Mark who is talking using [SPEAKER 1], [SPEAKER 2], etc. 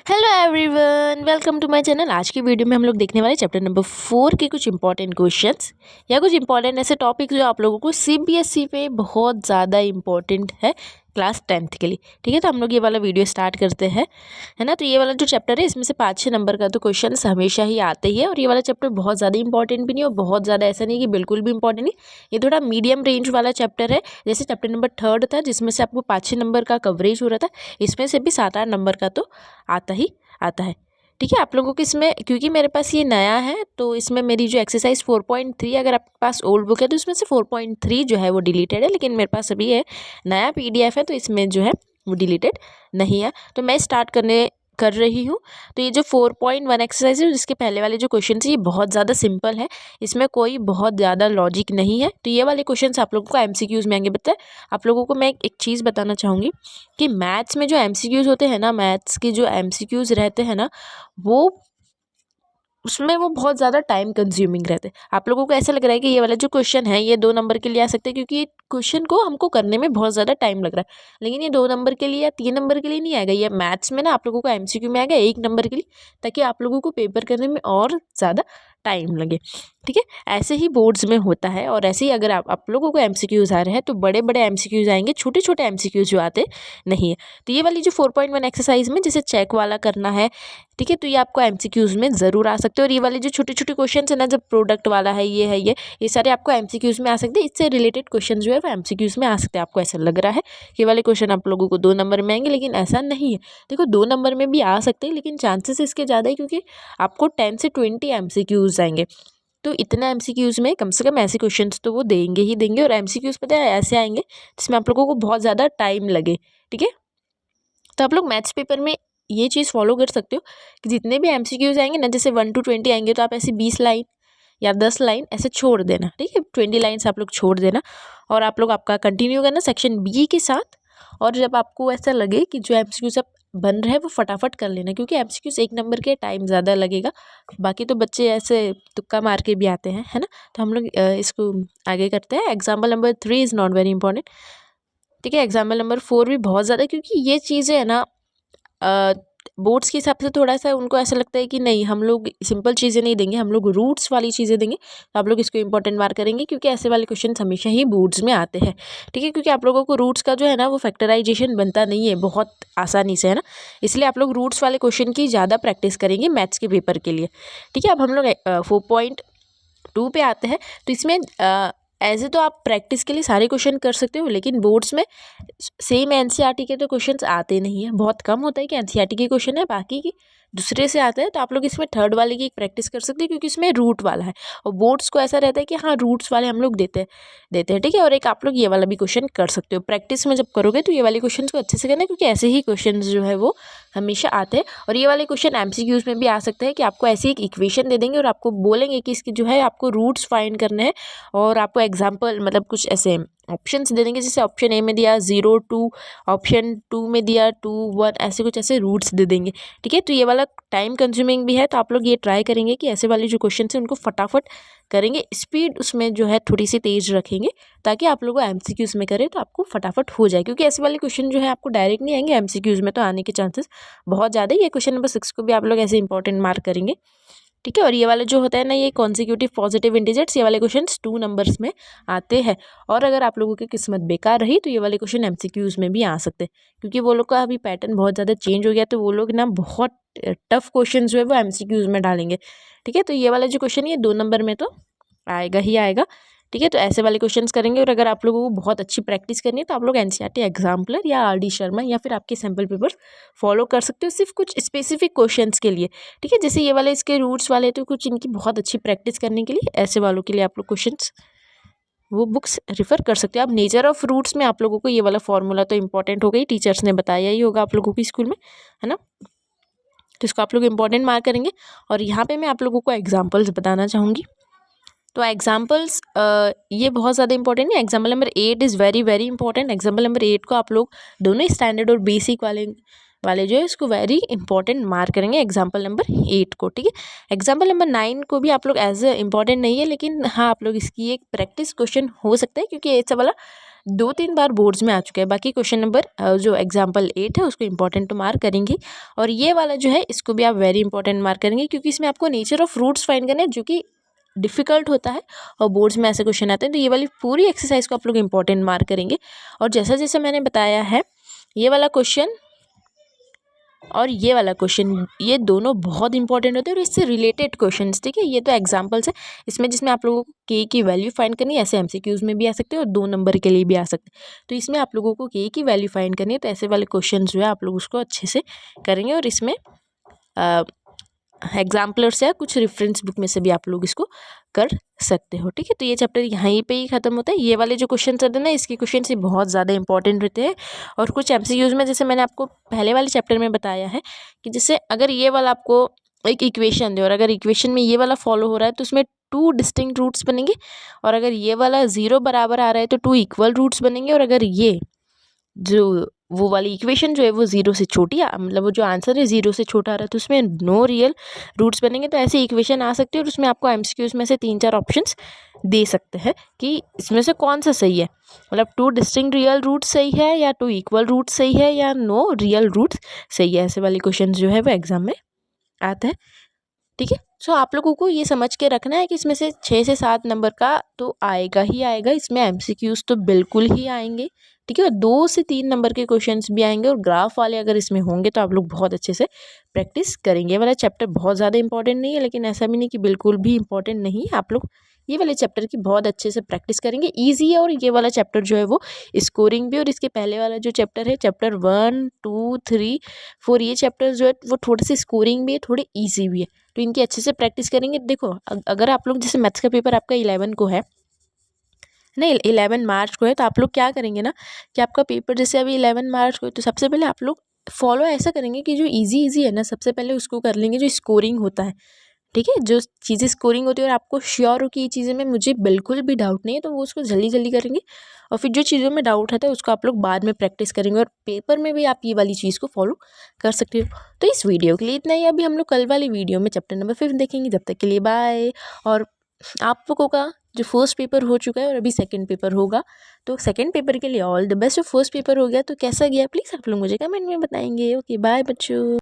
[SPEAKER 1] Hello everyone, welcome to my channel. आज की video में हम लोग देखने वाले चैप्टर नंबर 4 के कुछ इंपॉर्टेंट क्वेश्चंस या कुछ इंपॉर्टेंट ऐसे टॉपिक जो आप लोगों को सीबीएसई पे बहुत ज़्यादा इंपॉर्टेंट है क्लास 10th के लिए। ठीक है, तो हम लोग ये वाला वीडियो स्टार्ट करते हैं, है ना। तो ये वाला जो चैप्टर है इसमें से 5-6 नंबर का तो क्वेश्चन हमेशा ही आते ही है, और ये वाला चैप्टर बहुत ज़्यादा इंपॉर्टेंट भी नहीं और बहुत ज़्यादा ऐसा नहीं कि बिल्कुल भी इंपॉर्टेंट नहीं। ये थोड़ा मीडियम रेंज वाला चैप्टर है। जैसे चैप्टर नंबर 3 था जिसमें से आपको 5-6 नंबर का कवरेज हो रहा था, इसमें से भी 7-8 नंबर का तो आता है। ठीक है, आप लोगों को इसमें, क्योंकि मेरे पास ये नया है तो इसमें मेरी जो एक्सरसाइज 4.3, अगर आपके पास ओल्ड बुक है तो इसमें से 4.3 जो है वो डिलीटेड है, लेकिन मेरे पास अभी है नया पीडीएफ है तो इसमें जो है वो डिलीटेड नहीं है। तो मैं स्टार्ट कर रही हूँ। तो ये जो 4.1 एक्सरसाइज है जिसके पहले वाले जो क्वेश्चन है ये बहुत ज़्यादा सिंपल है, इसमें कोई बहुत ज़्यादा लॉजिक नहीं है। तो ये वाले क्वेश्चन आप लोगों को एमसीक्यूज़ में आएंगे। बताए आप लोगों को मैं एक चीज़ बताना चाहूँगी कि मैथ्स में जो एमसीक्यूज़ होते हैं ना, मैथ्स के जो एमसीक्यूज़ रहते हैं ना, वो उसमें वो बहुत ज़्यादा टाइम कंज्यूमिंग रहते हैं। आप लोगों को ऐसा लग रहा है कि ये वाला जो क्वेश्चन है ये 2 नंबर के लिए आ सकते हैं, क्योंकि ये क्वेश्चन को हमको करने में बहुत ज़्यादा टाइम लग रहा है, लेकिन ये 2 नंबर के लिए या 3 नंबर के लिए नहीं आएगा। ये मैथ्स में ना आप लोगों को एमसीक्यू में आएगा 1 नंबर के लिए, ताकि आप लोगों को पेपर करने में और ज़्यादा टाइम लगे। ठीक है, ऐसे ही बोर्ड्स में होता है, और ऐसे ही अगर आप लोगों को एमसीक्यूज़ आ रहे हैं तो बड़े बड़े एमसीक्यूज़ आएंगे, छोटे छोटे एमसीक्यूज़ जो आते नहीं है। तो ये वाली जो 4.1 एक्सरसाइज में जैसे चेक वाला करना है, ठीक है, तो ये आपको एमसीक्यूज़ में ज़रूर आ सकते हो। और ये वाले जो छोटे छोटे क्वेश्चन है ना, जब प्रोडक्ट वाला है ये सारे आपको एमसीक्यूज़ में आ सकते हैं। इससे रिलेटेड क्वेश्चन जो है वो एमसीक्यूज़ में आ सकते हैं। आपको ऐसा लग रहा है कि ये वाले क्वेश्चन आप लोगों को 2 नंबर में आएंगे, लेकिन ऐसा नहीं है। देखो 2 नंबर में भी आ सकते हैं, लेकिन चांसेस इसके ज़्यादा है, क्योंकि आपको 10 से 20 एमसीक्यूज़ आएंगे। तो इतना एमसीक्यूज़ में कम से कम ऐसे क्वेश्चंस तो वो देंगे ही देंगे। और एमसीक्यूज़ पता है ऐसे आएंगे जिसमें आप लोगों को बहुत ज़्यादा टाइम लगे। ठीक है, तो आप लोग मैथ्स पेपर में ये चीज़ फॉलो कर सकते हो कि जितने भी एमसीक्यूज़ आएंगे ना, जैसे 1 to 20 आएंगे तो आप ऐसे 20 लाइन या 10 लाइन ऐसे छोड़ देना। ठीक है, 20 लाइन्स आप लोग छोड़ देना, और आप लोग आपका कंटिन्यू करना सेक्शन बी के साथ। और जब आपको ऐसा लगे कि जो एमसीक्यूज़ अब बन रहे हैं वो फटाफट कर लेना, क्योंकि एमसीक्यूज़ 1 नंबर के टाइम ज़्यादा लगेगा। बाकी तो बच्चे ऐसे तुक्का मार के भी आते हैं, है ना। तो हम लोग इसको आगे करते हैं। Example number 3 is not very important. ठीक है, एग्जाम्पल नंबर 4 भी बहुत ज़्यादा, क्योंकि ये चीज़ें है ना बोर्ड्स के हिसाब से थोड़ा सा उनको ऐसा लगता है कि नहीं, हम लोग सिंपल चीज़ें नहीं देंगे, हम लोग रूट्स वाली चीज़ें देंगे। तो आप लोग इसको इंपॉर्टेंट मार्क करेंगे, क्योंकि ऐसे वाले क्वेश्चन हमेशा ही बोर्ड्स में आते हैं। ठीक है, क्योंकि आप लोगों को रूट्स का जो है ना वो फैक्टराइजेशन बनता नहीं है बहुत आसानी से, है ना। इसलिए आप लोग रूट्स वाले क्वेश्चन की ज़्यादा प्रैक्टिस करेंगे मैथ्स के पेपर के लिए। ठीक है, अब हम लोग 4.2 पे आते हैं। तो इसमें ऐसे तो आप प्रैक्टिस के लिए सारे क्वेश्चन कर सकते हो, लेकिन बोर्ड्स में सेम एनसीईआरटी के तो क्वेश्चंस आते नहीं है। बहुत कम होता है कि एनसीईआरटी के क्वेश्चन है, बाकी की दूसरे से आते हैं। तो आप लोग इसमें थर्ड वाले की एक प्रैक्टिस कर सकते हैं, क्योंकि इसमें रूट वाला है, और बोर्ड्स को ऐसा रहता है कि हाँ रूट्स वाले हम लोग देते हैं। ठीक है, और एक आप लोग ये वाला भी क्वेश्चन कर सकते हो। प्रैक्टिस में जब करोगे तो ये वाले क्वेश्चन को अच्छे से करना, क्योंकि ऐसे ही क्वेश्चन जो है वो हमेशा आते हैं। और ये वाले क्वेश्चन एमसीक्यूज़ में भी आ सकते हैं कि आपको ऐसी एक इक्वेशन दे देंगे और आपको बोलेंगे कि इसकी जो है आपको रूट्स फाइंड करने हैं, और आपको एग्जाम्पल मतलब कुछ ऐसे ऑप्शंस दे देंगे। जैसे ऑप्शन ए में दिया 0 2, ऑप्शन 2 में दिया 2 1, ऐसे कुछ ऐसे रूट्स दे देंगे। ठीक है, तो ये वाला टाइम कंज्यूमिंग भी है। तो आप लोग ये ट्राई करेंगे कि ऐसे वाले जो क्वेश्चन हैं उनको फटाफट करेंगे, स्पीड उसमें जो है थोड़ी सी तेज रखेंगे, ताकि आप लोगों को एमसीक्यूज़ में करें तो आपको फटाफट हो जाए। क्योंकि ऐसे वाले क्वेश्चन जो है आपको डायरेक्ट नहीं आएंगे, एमसीक्यूज़ में तो आने के चांसेस बहुत ज़्यादा है। ये क्वेश्चन नंबर 6 को भी आप लोग ऐसे इंपॉर्टेंट मार्क करेंगे। ठीक है, और ये वाला जो होता है ना, ये कॉन्सिक्यूटिव पॉजिटिव इंटीजर्स, ये वाले क्वेश्चंस 2 नंबर्स में आते हैं। और अगर आप लोगों की किस्मत बेकार रही तो ये वाले क्वेश्चन एमसीक्यूज़ में भी आ सकते हैं, क्योंकि वो लोग का अभी पैटर्न बहुत ज़्यादा चेंज हो गया। तो वो लोग ना बहुत टफ क्वेश्चन जो है वो एमसीक्यूज़ में डालेंगे। ठीक है, तो ये वाला जो क्वेश्चन ये 2 नंबर में तो आएगा ही आएगा। ठीक है, तो ऐसे वाले क्वेश्चंस करेंगे। और अगर आप लोगों को बहुत अच्छी प्रैक्टिस करनी है तो आप लोग एनसीईआरटी एग्जाम्पलर या आरडी शर्मा या फिर आपके सैम्पल पेपर्स फॉलो कर सकते हो, सिर्फ कुछ स्पेसिफिक क्वेश्चंस के लिए। ठीक है, जैसे ये वाले इसके रूट्स वाले तो कुछ इनकी बहुत अच्छी प्रैक्टिस करने के लिए, ऐसे वालों के लिए आप लोग क्वेश्चंस वो बुक्स रिफर कर सकते हो। अब नेचर ऑफ रूट्स में आप लोगों को ये वाला फॉर्मूला तो इंपॉर्टेंट हो गई, टीचर्स ने बताया ही होगा आप लोगों को स्कूल में, है ना। तो इसको आप लोग इंपॉर्टेंट मार्क करेंगे। और यहाँ पे मैं आप लोगों को एग्जाम्पल्स बताना चाहूँगी। तो एग्जाम्पल्स ये बहुत ज़्यादा इंपॉर्टेंट है। Example number 8 is very very important. Example number 8 को आप लोग दोनों स्टैंडर्ड और बेसिक वाले जो है इसको वेरी इंपॉर्टेंट मार्क करेंगे एग्जाम्पल नंबर 8 को। ठीक है, एग्जाम्पल नंबर 9 को भी आप लोग एज ए इंपॉर्टेंट नहीं है, लेकिन हाँ आप लोग इसकी एक प्रैक्टिस क्वेश्चन हो सकता है, क्योंकि ऐसा वाला 2-3 बार बोर्ड्स में आ चुका है। बाकी क्वेश्चन नंबर जो एग्जाम्पल 8 है उसको इंपॉर्टेंट तो मार्क करेंगे, और ये वाला जो है इसको भी आप वेरी इंपॉर्टेंट मार्क करेंगे, क्योंकि इसमें आपको नेचर ऑफ फ्रूट्स फाइंड करना है जो कि डिफ़िकल्ट होता है और बोर्ड्स में ऐसे क्वेश्चन आते हैं। तो ये वाली पूरी एक्सरसाइज को आप लोग इंपॉर्टेंट मार्क करेंगे। और जैसा जैसा मैंने बताया है, ये वाला क्वेश्चन और ये वाला क्वेश्चन, ये दोनों बहुत इंपॉर्टेंट होते हैं और इससे रिलेटेड क्वेश्चंस, ठीक है। ये तो एग्जांपल्स है इसमें जिसमें आप लोगों को के की वैल्यू फाइंड करनी है। ऐसे एमसीक्यूज़ में भी आ सकते हैं और 2 नंबर के लिए भी आ सकते हैं। तो इसमें आप लोगों को के की वैल्यू फाइंड करनी है, तो ऐसे वाले क्वेश्चन जो है आप लोग उसको अच्छे से करेंगे। और इसमें एग्जाम्पलर्स या कुछ रेफरेंस बुक में से भी आप लोग इसको कर सकते हो, ठीक है। तो ये चैप्टर यहीं पे ही खत्म होता है। ये वाले जो क्वेश्चन रहते हैं ना, इसके क्वेश्चन ही बहुत ज़्यादा इंपॉर्टेंट रहते हैं। और कुछ एमसीक्यूज़ में, जैसे मैंने आपको पहले वाले चैप्टर में बताया है कि जैसे अगर ये वाला आपको एक इक्वेशन दे और अगर इक्वेशन में ये वाला फॉलो हो रहा है तो उसमें 2 डिस्टिंक्ट रूट्स बनेंगे, और अगर ये वाला 0 बराबर आ रहा है तो 2 इक्वल रूट्स बनेंगे, और अगर ये जो वो वाली इक्वेशन जो है वो 0 से छोटी मतलब वो जो आंसर है 0 से छोटा आ रहा है तो उसमें नो रियल रूट्स बनेंगे। तो ऐसी इक्वेशन आ सकती है और उसमें आपको एमसीक्यूज़ में से 3-4 ऑप्शंस दे सकते हैं कि इसमें से कौन सा सही है, मतलब 2 डिस्टिंक्ट रियल रूट्स सही है या 2 इक्वल रूट्स सही है या नो रियल रूट्स सही है। ऐसे वाले क्वेश्चन जो है वो एग्जाम में आते हैं, ठीक है। सो आप लोगों को ये समझ के रखना है कि इसमें से 6 से 7 नंबर का तो आएगा ही आएगा, इसमें एमसीक्यूज़ तो बिल्कुल ही आएंगे, ठीक है। 2 से 3 नंबर के क्वेश्चंस भी आएंगे, और ग्राफ वाले अगर इसमें होंगे तो आप लोग बहुत अच्छे से प्रैक्टिस करेंगे। ये वाला चैप्टर बहुत ज़्यादा इंपॉर्टेंट नहीं है, लेकिन ऐसा भी नहीं कि बिल्कुल भी इंपॉर्टेंट नहीं है। आप लोग ये वाले चैप्टर की बहुत अच्छे से प्रैक्टिस करेंगे, ईजी है। और ये वाला चैप्टर जो है वो स्कोरिंग भी, और इसके पहले वाला जो चैप्टर है, चैप्टर 1, 2, 3, 4, ये चैप्टर जो है वो थोड़े से स्कोरिंग भी है, थोड़े ईजी भी है। तो इनकी अच्छे से प्रैक्टिस करेंगे। देखो अगर आप लोग, जैसे मैथ्स का पेपर आपका 11 को है, नहीं 11 मार्च को है, तो आप लोग क्या करेंगे ना कि आपका पेपर जैसे अभी 11 मार्च को है, तो सबसे पहले आप लोग फॉलो ऐसा करेंगे कि जो इजी इजी है ना, सबसे पहले उसको कर लेंगे जो स्कोरिंग होता है, ठीक है। जो चीज़ें स्कोरिंग होती है और आपको श्योर हो कि ये चीज़ें में मुझे बिल्कुल भी डाउट नहीं है, तो वो उसको जल्दी जल्दी करेंगे। और फिर जो चीज़ों में डाउट रहता है उसको आप लोग बाद में प्रैक्टिस करेंगे, और पेपर में भी आप ये वाली चीज़ को फॉलो कर सकते हो। तो इस वीडियो के लिए इतना ही। अभी हम लोग कल वाली वीडियो में चैप्टर नंबर 5 देखेंगे। जब तक के लिए बाय। और आप लोगों का जो फर्स्ट पेपर हो चुका है और अभी सेकंड पेपर होगा, तो सेकंड पेपर के लिए ऑल द बेस्ट। जो फर्स्ट पेपर हो गया तो कैसा गया, प्लीज़ आप लोग मुझे कमेंट में बताएंगे। ओके बाय बच्चों।